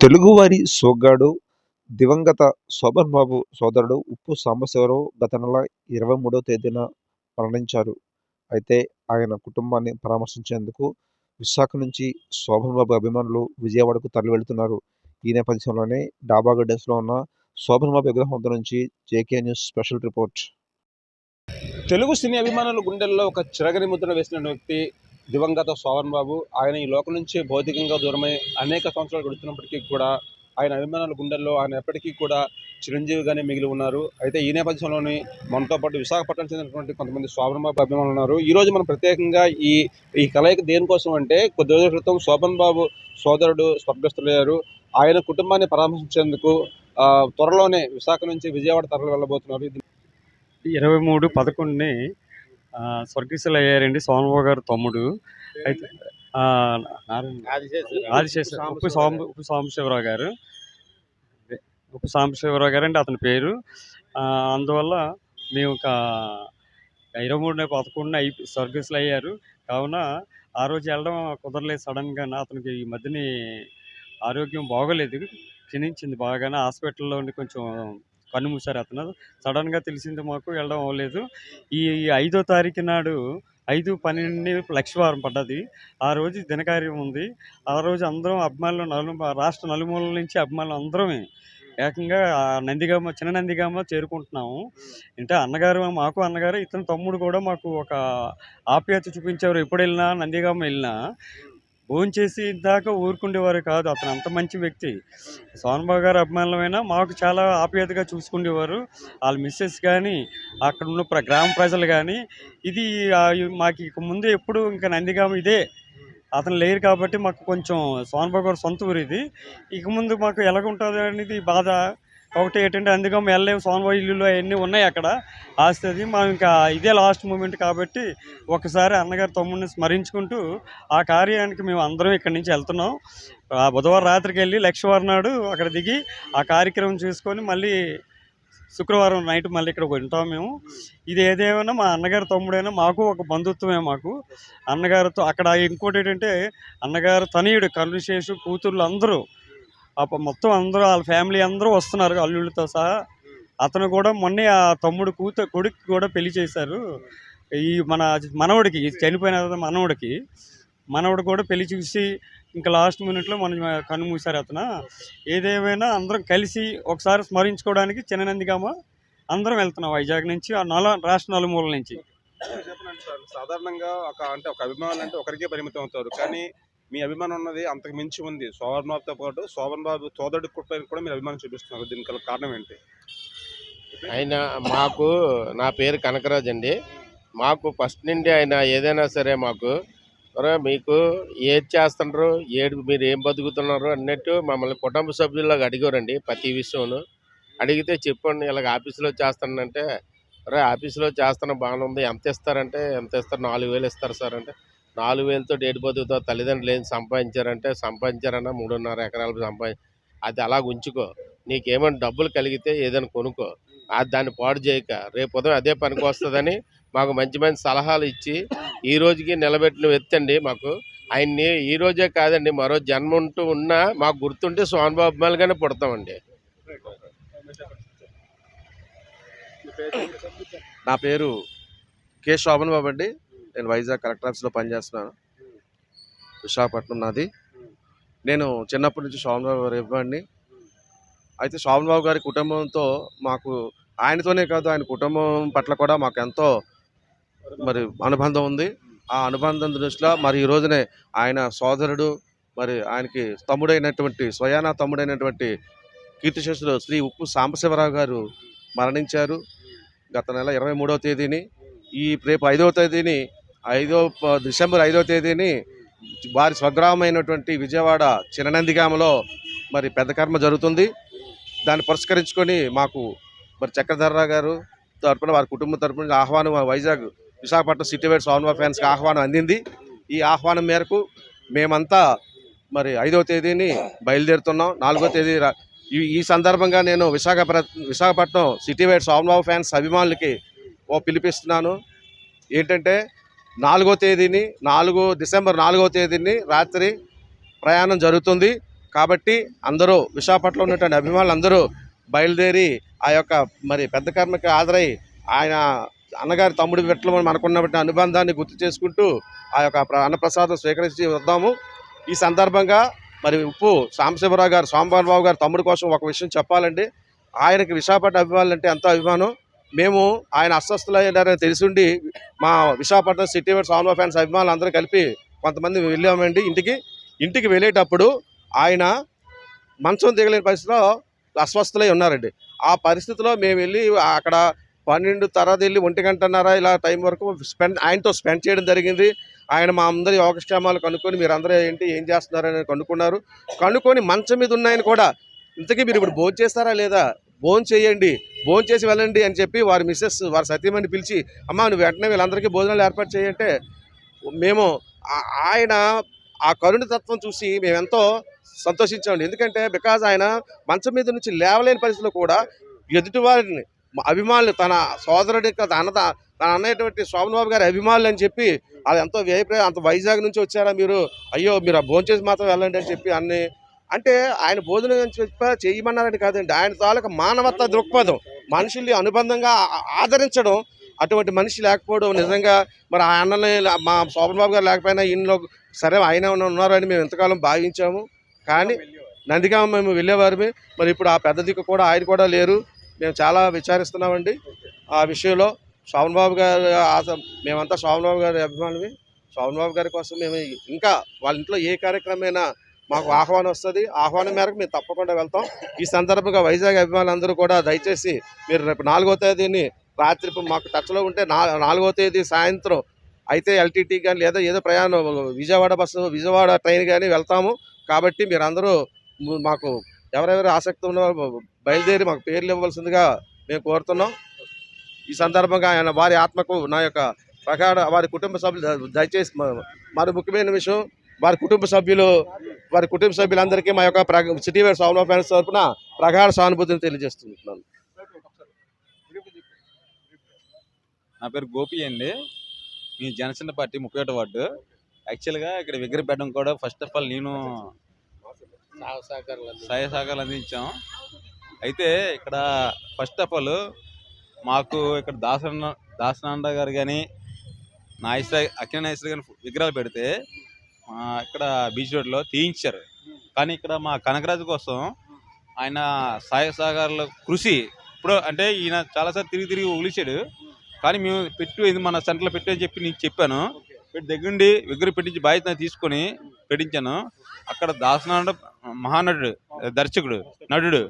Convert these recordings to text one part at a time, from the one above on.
తెలుగువారి సోగ్గాడు, దివంగత శోభన్ బాబు సోదరుడు ఉప్పు సాంబశివరావు గత నెల 23వ తేదీన మరణించారు. అయితే ఆయన కుటుంబాన్ని పరామర్శించేందుకు విశాఖ నుంచి శోభన్ బాబు అభిమానులు విజయవాడకు తరలివెళ్తున్నారు. ఈ నేపథ్యంలోనే డాబా గార్డెన్స్‌లో ఉన్న శోభన్ బాబు విగ్రహం వద్ద నుంచి JK news special report. Telugu cine అభిమానుల గుండెల్లో ఒక చిరగని ముద్ర వేసిన వ్యక్తి దివంగత శోభన్ బాబు. ఆయన ఈ లోకం నుంచి భౌతికంగా దూరమై అనేక సంవత్సరాలు గడుస్తున్నప్పటికీ కూడా ఆయన అభిమానుల గుండెల్లో ఆయన ఎప్పటికీ కూడా చిరంజీవిగానే మిగిలి ఉన్నారు. అయితే ఈ నేపథ్యంలోని మనతో పాటు విశాఖపట్నం చెందినటువంటి కొంతమంది శోభన్ బాబు అభిమానులు ఉన్నారు. ఈరోజు మనం ప్రత్యేకంగా ఈ కలయిక దేనికోసం అంటే, కొద్ది రోజుల క్రితం శోభన్ బాబు సోదరుడు స్వర్గస్థులయ్యారు. ఆయన కుటుంబాన్ని పరామర్శించేందుకు త్వరలోనే విశాఖ నుంచి విజయవాడ తరలి వెళ్ళబోతున్నారు. 23/11 స్వర్గీయులు అయ్యారండి శోభన్ బాబు గారు తమ్ముడు. అయితే ఉప్పు సాంబశివరావు గారు అంటే అతని పేరు. అందువల్ల మేము 23/11 స్వర్గీయులు అయ్యారు. కావున ఆ రోజు వెళ్ళడం కుదరలేదు. సడన్గా అతనికి ఈ మధ్యని ఆరోగ్యం బాగోలేదు, క్షీణించింది బాగానే. హాస్పిటల్లో ఉండి కొంచెం కన్ను మూసారు అతను. సడన్గా తెలిసింది, మాకు వెళ్ళడం అవ్వలేదు. ఈ 5వ తారీఖు నాడు 5/12 లక్షవారం పడ్డది. ఆ రోజు దినకార్యం ఉంది. ఆ రోజు అందరం అభిమానులు రాష్ట్ర నలుమూలల నుంచి అభిమానులు అందరమే ఏకంగా నందిగామ, చిన్న నందిగామ చేరుకుంటున్నాము. అంటే అన్నగారు, మాకు అన్నగారు, ఇతని తమ్ముడు కూడా మాకు ఒక ఆప్యాయత చూపించారు. ఎప్పుడు వెళ్ళినా నందిగామ వెళ్ళినా భోంచేసి దాకా ఊరుకుండేవారు కాదు. అతను అంత మంచి వ్యక్తి. శోభన్ బాబు గారు అభిమానులమైనా మాకు చాలా ఆప్యాయతగా చూసుకునేవారు. వాళ్ళ మిస్సెస్ కానీ, అక్కడ ఉన్న గ్రామ ప్రజలు కానీ. ఇది మాకు ఇక ముందు ఎప్పుడు ఇంకా నందిగామ ఇదే. అతను లేరు కాబట్టి మాకు కొంచెం శోభన్ బాబు గారు సొంత ఊరు ఇది. ఇక ముందు మాకు ఎలాగుంటుంది అనేది బాధ. ఒకటి ఏంటంటే, అందుకని వెళ్ళలేము. శోభన్ బాబు ఇల్లులు అవన్నీ ఉన్నాయి అక్కడ ఆస్తుంది. మనం ఇంకా ఇదే లాస్ట్ మూమెంట్ కాబట్టి ఒకసారి అన్నగారి తమ్ముడిని స్మరించుకుంటూ ఆ కార్యానికి మేము అందరం ఇక్కడి నుంచి వెళ్తున్నాం. బుధవారం రాత్రికి వెళ్ళి లక్షవారం నాడు అక్కడ దిగి ఆ కార్యక్రమం చేసుకొని మళ్ళీ శుక్రవారం నైట్ మళ్ళీ ఇక్కడ ఉంటాం మేము. ఇది ఏదేమైనా మా అన్నగారి తమ్ముడైనా మాకు ఒక బంధుత్వమే. మాకు అన్నగారితో అక్కడ ఇంకోటి ఏంటంటే, అన్నగారు తనయుడు కరుణశేషు కూతుర్లు అందరూ మొత్తం అందరూ వాళ్ళ ఫ్యామిలీ అందరూ వస్తున్నారు అల్లుళ్ళతో సహా. అతను కూడా మొన్నే ఆ తమ్ముడు కొడుకు కూడా పెళ్లి చేశారు. ఈ మనవడికి చనిపోయిన మనవడు కూడా పెళ్లి చూసి ఇంకా లాస్ట్ మినిట్లో మనం కన్ను మూసారు అతను. ఏదేమైనా అందరం కలిసి ఒకసారి స్మరించుకోవడానికి చిన్న నందిగామ అందరం వెళ్తున్నాం వైజాగ్ నుంచి, రాష్ట్ర నలుమూలల నుంచి. సాధారణంగా ఒక అభిమానులు అంటే ఒకరికే పరిమితం అవుతారు, కానీ మీ అభిమానం ఉన్నది అంతకు మించి ఉంది. శోభన్ బాబుతో పాటు శోభన్ బాబు సోదరుడి కూడా మీరు అభిమానం చూపిస్తున్నారు. దీనికి కారణం ఏంటి? నా పేరు కనకరాజు అండి. మాకు ఫస్ట్ నుండి ఆయన ఏదైనా సరే మాకు మీకు ఏది చేస్తున్నారు, మీరు ఏం బతుకుతున్నారు అన్నట్టు మమ్మల్ని కుటుంబ సభ్యుల్లాగా అడిగారండి. ప్రతి విషయంలో అడిగితే చెప్పండి, ఇలాగ ఆఫీసులో చేస్తానంటే, ఆఫీసులో చేస్తున్న బాగానే ఉంది, ఎంత ఇస్తారు? 4,000 ఇస్తారు సార్ అంటే, 4,000తో డేట్ బతుకుతో తల్లిదండ్రులు ఏం సంపాదించారన్నా 3.5 ఎకరాలు అది అలాగ ఉంచుకో. నీకేమైనా డబ్బులు కలిగితే ఏదైనా కొనుక్కో, దాన్ని పాడు చేయక రేపు ఉదయం అదే పనికి వస్తుందని మాకు మంచి మంచి సలహాలు ఇచ్చి ఈ రోజుకి నిలబెట్టిన వ్యక్తి అండి. మాకు ఆయన్ని ఈ రోజే కాదండి, మరో జన్మ ఉంటూ ఉన్నా మాకు గుర్తుంటే శోభన్ బాబు అభిమానులుగానే పుడతామండి. నా పేరు కె శోభన్ బాబు అండి. నేను వైజాగ్ కలెక్టర్ ఆఫీస్లో పనిచేస్తున్నాను. విశాఖపట్నం నాది. నేను చిన్నప్పటి నుంచి శోభన్ బాబు గారి అభిమానిని. అయితే శోభన్ బాబు గారి కుటుంబంతో మాకు ఆయనతోనే కాదు, ఆయన కుటుంబం పట్ల కూడా మాకు ఎంతో అనుబంధం ఉంది. ఆ అనుబంధం దృష్టిలో ఈ రోజునే ఆయన సోదరుడు, ఆయనకి స్వయానా తమ్ముడైనటువంటి కీర్తిశేషులు శ్రీ ఉప్పు సాంబశివరావు గారు మరణించారు గత నెల 23వ తేదీని. రేపు 5వ తేదీని డిసెంబర్ 5వ తేదీని వారి స్వగ్రామైనటువంటి విజయవాడ చిన్ననందిగామలో పెద్ద కర్మ జరుగుతుంది. దాన్ని పురస్కరించుకొని మాకు చక్రధర్రావు గారు తరపున, వారి కుటుంబం తరపున ఆహ్వానం వైజాగ్ విశాఖపట్నం సిటీ వైడ్ శోభన్ బాబు ఫ్యాన్స్కి ఆహ్వానం అందింది. ఈ ఆహ్వానం మేరకు మేమంతా 5వ తేదీని బయలుదేరుతున్నాం. 4వ తేదీ ఈ సందర్భంగా నేను విశాఖపట్నం సిటీ వైడ్ శోభన్ బాబు ఫ్యాన్స్ అభిమానులకి పిలిపిస్తున్నాను. ఏంటంటే, డిసెంబర్ 4వ తేదీని రాత్రి ప్రయాణం జరుగుతుంది. కాబట్టి అందరూ విశాఖపట్నంలో ఉన్నటువంటి అభిమానులు అందరూ బయలుదేరి ఆ యొక్క మరి పెద్ద కర్మకి హాజరై ఆయన అన్నగారి తమ్ముడి విట్ల మనకున్నటువంటి అనుబంధాన్ని గుర్తు చేసుకుంటూ ఆ యొక్క అన్నప్రసాదం స్వీకరించి వద్దాము. ఈ సందర్భంగా మరి ఉప్పు సాంబశివరావు గారు, సాంబాన్ బాబు గారు తమ్ముడి కోసం ఒక విషయం చెప్పాలండి. ఆయనకి విశాఖపట్నం అభిమానులు అంటే ఎంతో అభిమానం. మేము ఆయన అస్వస్థులయ్యారని తెలిసిండి మా Visakhapatnam city wide Salwa fans అభిమానులు అందరూ కలిపి కొంతమంది వెళ్ళామండి ఇంటికి వెళ్ళేటప్పుడు ఆయన మంచం దిగలేని పరిస్థితిలో అస్వస్థలై ఉన్నారండి. ఆ పరిస్థితిలో మేము వెళ్ళి అక్కడ 12 తర్వాత వెళ్ళి 1 గంటన్నర ఇలా టైం వరకు ఆయనతో స్పెండ్ చేయడం జరిగింది. ఆయన మా అందరి యోగక్షేమాలు కనుక్కొని మీరందరూ ఏం చేస్తున్నారని కనుక్కొని మంచం మీద ఉన్నాయని కూడా, ఇంతకీ మీరు ఇప్పుడు భోజనం చేస్తారా లేదా, భోజనం చేయండి, భోజనం చేసి వెళ్ళండి అని చెప్పి వారి మిస్సెస్ వారి సతీమణి పిలిచి, అమ్మ నువ్వు వెంటనే వీళ్ళందరికీ భోజనాలు ఏర్పాటు చేయంటే మేము ఆయన ఆ కరుణ తత్వం చూసి మేమెంతో సంతోషించామండి. ఎందుకంటే బికాజ్ ఆయన మంచం మీద నుంచి లేవలేని పరిస్థితిలో కూడా ఎదుటివారిని అభిమానులు తన సోదరుడి తన అన్నటువంటి శోభన్ బాబు గారి అభిమానులు అని చెప్పి అది ఎంతో అంత వైజాగ్ నుంచి వచ్చారా మీరు, అయ్యో మీరు ఆ భోజనం చేసి మాత్రం వెళ్ళండి అని చెప్పి అన్ని అంటే ఆయన భోజనం చేయమన్నారని కాదండి, ఆయన తాలూకా మానవత్వ దృక్పథం, మనుషుల్ని అనుబంధంగా ఆదరించడం. అటువంటి మనిషి లేకపోవడం నిజంగా మరి ఆ అన్నని మా శోభన్ బాబు గారు లేకపోయినా ఈయనలో సరే ఆయన ఉన్నారని మేము ఎంతకాలం భావించాము. కానీ నందిగామ మేము వెళ్ళేవారిమే. మరి ఇప్పుడు ఆ పెద్ద దిక్కు కూడా ఆయన కూడా లేరు. మేము చాలా విచారిస్తున్నామండి ఆ విషయంలో. శోభన్ బాబు గారు మేమంతా శోభన్ బాబు గారి అభిమానులమే. శోభన్ బాబు గారి కోసం మేము ఇంకా వాళ్ళ ఇంట్లో ఏ కార్యక్రమమైనా మాకు ఆహ్వానం వస్తుంది, ఆహ్వానం మేరకు మేము తప్పకుండా వెళ్తాం. ఈ సందర్భంగా వైజాగ్ అభిమానులందరూ కూడా దయచేసి మీరు రేపు 4వ తేదీని రాత్రి మాకు టచ్లో ఉంటే 4వ తేదీ సాయంత్రం అయితే ఎల్టీటీ కానీ లేదా ఏదో ప్రయాణం విజయవాడ ట్రైన్ కానీ వెళ్తాము. కాబట్టి మీరందరూ మాకు ఎవరెవరు ఆసక్తి ఉన్న బయలుదేరి మాకు పేర్లు ఇవ్వవలసిందిగా మేము కోరుతున్నాం. ఈ సందర్భంగా ఆయన వారి ఆత్మకు నా యొక్క ప్రగాఢ వారి కుటుంబ సభ్యులు దయచేసి మరి ముఖ్యమైన విషయం వారి కుటుంబ సభ్యులందరికీ మా యొక్క సిటీ వైడ్ సాల్వా ఫ్యాన్స్ తరఫున ప్రగాఢ సానుభూతిని తెలియజేస్తున్నాను. నా పేరు గోపి అండి, మీ జనసేన పార్టీ 31వ వార్డు. యాక్చువల్గా ఇక్కడ విగ్రహం పెట్టడం కూడా ఫస్ట్ ఆఫ్ ఆల్ నేను సహాయ సహకారాలు అందించాం. అయితే ఇక్కడ ఫస్ట్ ఆఫ్ ఆల్ మాకు ఇక్కడ దాసనాండ గారు కానీ అఖిల నాగేశ్వర గారి విగ్రహాలు పెడితే ఇక్కడ బీచ్ రోడ్లో తీయించారు. కానీ ఇక్కడ మా కనకరాజు కోసం ఆయన సహాయ సహకారాల కృషి ఇప్పుడు అంటే ఈయన చాలాసార్లు తిరిగి ఉలిచాడు. కానీ మేము ఇది మన సెంటర్లో పెట్టు అని చెప్పి నేను చెప్పాను. దగ్గరుండి విగ్రహం పెట్టించి బాధ్యత తీసుకొని పెట్టించాను. అక్కడ దాసనాండ మహానటుడు, దర్శకుడు, నటుడు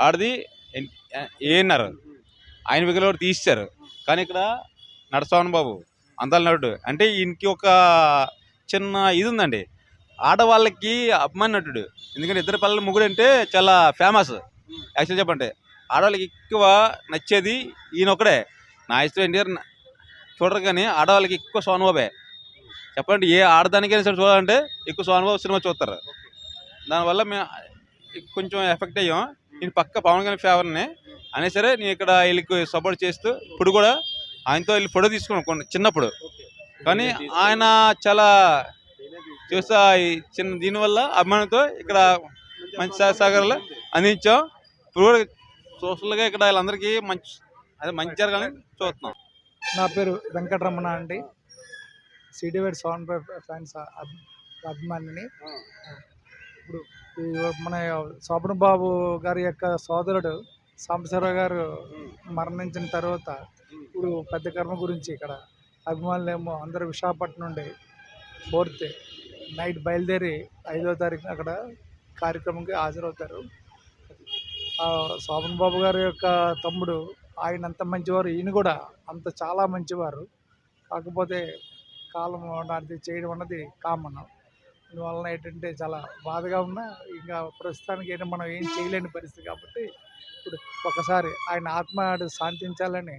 ఆడిది ఏఎన్ఆర్ ఆయన విగ్రహం తీశారు. కానీ ఇక్కడ నరసోహన్ బాబు అందాల నటుడు అంటే ఈయనకి ఒక చిన్న ఇది ఉందండి, ఆడవాళ్ళకి అభిమాన నటుడు. ఎందుకంటే ఇద్దరు పిల్లల ముగ్గురు అంటే చాలా ఫేమస్. యాక్చువల్ చెప్పంటే ఆడవాళ్ళకి ఎక్కువ నచ్చేది ఈయన ఒకడే. నా ఇష్టం ఎన్టీఆర్ చూడరు, కానీ ఆడవాళ్ళకి ఎక్కువ సోహన్ బాబే. చెప్పండి ఏ ఆడదానికైనా సరే చూడాలంటే ఎక్కువ సోహన్ బాబు సినిమా చూస్తారు. దానివల్ల మేము కొంచెం ఎఫెక్ట్ అయ్యాం. నేను పక్క పవన్ కళ్యాణ్ ఫేవర్ని అయినా సరే నేను ఇక్కడ వీళ్ళకి సపోర్ట్ చేస్తూ ఇప్పుడు కూడా ఆయనతో వెళ్ళి ఫోటో తీసుకున్నాను చిన్నప్పుడు. కానీ ఆయన చాలా చూసా చిన్న దీనివల్ల అభిమానంతో ఇక్కడ మంచి సహకారాలు అందించాం. ఇప్పుడు కూడా సోషల్గా ఇక్కడ వీళ్ళందరికీ మంచి జరగాలని చూస్తున్నాం. నా పేరు వెంకటరమణ అండి, సిటీ వైడ్ సాల్వా ఫ్యాన్స్ అభిమానిని. ఇప్పుడు మన శోభన్ బాబు గారి యొక్క సోదరుడు సాంబశివరావు గారు మరణించిన తర్వాత ఇప్పుడు పెద్ద కర్మ గురించి ఇక్కడ అభిమానులేమో అందరూ విశాఖపట్నం నుండి 4th నైట్ బయలుదేరి 5వ తారీఖున అక్కడ కార్యక్రమంకి హాజరవుతారు. శోభన్ బాబు గారి యొక్క తమ్ముడు ఆయన అంత మంచివారు, ఈయన కూడా అంత చాలా మంచివారు. కాకపోతే కాలం అది చేయడం అన్నది కామన్. అందువలన ఏంటంటే చాలా బాధగా ఉన్నా ఇంకా ప్రస్తుతానికి ఏంటంటే మనం ఏం చేయలేని పరిస్థితి. కాబట్టి ఇప్పుడు ఒకసారి ఆయన ఆత్మ శాంతించాలని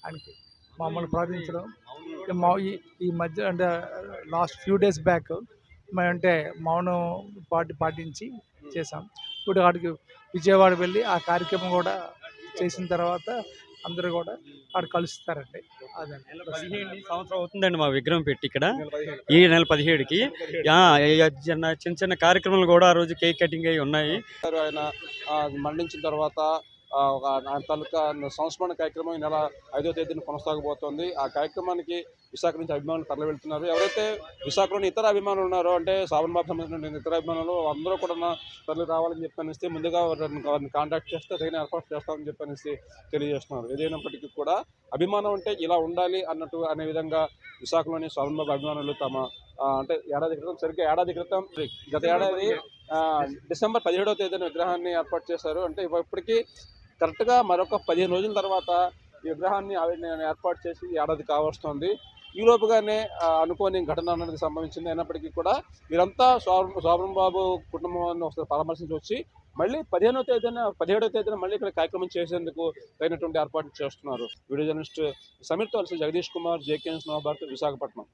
ఆయనకి మమ్మల్ని ప్రార్థించడం ఈ మధ్య అంటే లాస్ట్ ఫ్యూ డేస్ బ్యాక్ మేమంటే మౌనం పాటించి చేసాం. ఇప్పుడు వాడికి విజయవాడ వెళ్ళి ఆ కార్యక్రమం కూడా చేసిన తర్వాత అందరూ కూడా ఆడ కలుస్తారండి. అదండి. నెల 15 సంవత్సరం అవుతుందండి మా విగ్రహం పెట్టి ఇక్కడ. నెల 17 ఈ నెల 17కి చిన్న చిన్న కార్యక్రమాలు కూడా ఆ రోజు కేక్ కటింగ్ అవి ఉన్నాయి. ఆయన మరణించిన తర్వాత ఆయన తాలూకా సంస్మరణ కార్యక్రమం ఈ నెల 5వ తేదీన కొనసాగబోతోంది. ఆ కార్యక్రమానికి విశాఖ నుంచి అభిమానులు తరలి వెళ్తున్నారు. ఎవరైతే విశాఖలోని ఇతర అభిమానులు ఉన్నారో, అంటే శోభన్ బాబు సంబంధించిన ఇతర అభిమానులు అందరూ కూడా తరలి రావాలని చెప్పనేసి ముందుగా వారిని కాంటాక్ట్ చేస్తే తగిన ఏర్పాటు చేస్తామని చెప్పనేసి తెలియజేస్తున్నారు. ఏదైనప్పటికీ కూడా అభిమానం అంటే ఇలా ఉండాలి అనే విధంగా విశాఖలోని శోభన్ బాబు అభిమానులు తమ అంటే సరిగ్గా ఏడాది క్రితం గత ఏడాది డిసెంబర్ 17వ తేదీన విగ్రహాన్ని ఏర్పాటు చేశారు. అంటే ఇప్పటికీ కరెక్ట్గా మరొక 15 రోజుల తర్వాత ఈ విగ్రహాన్ని ఏర్పాటు చేసి ఏడాది కావస్తుంది. ఈ లోపుగానే అనుకోని ఘటన అనేది సంభవించింది. అయినప్పటికీ కూడా వీరంతా శోభన్ బాబు కుటుంబాన్ని ఒకసారి పరామర్శించి వచ్చి మళ్ళీ 17వ తేదీన మళ్ళీ ఇక్కడ కార్యక్రమం చేసేందుకు తగినటువంటి ఏర్పాట్లు చేస్తున్నారు. వీడియో జర్నలిస్ట్ సమీర్తో కలిసి జగదీష్ కుమార్, జేకే న్యూస్, నవభారత్, విశాఖపట్నం.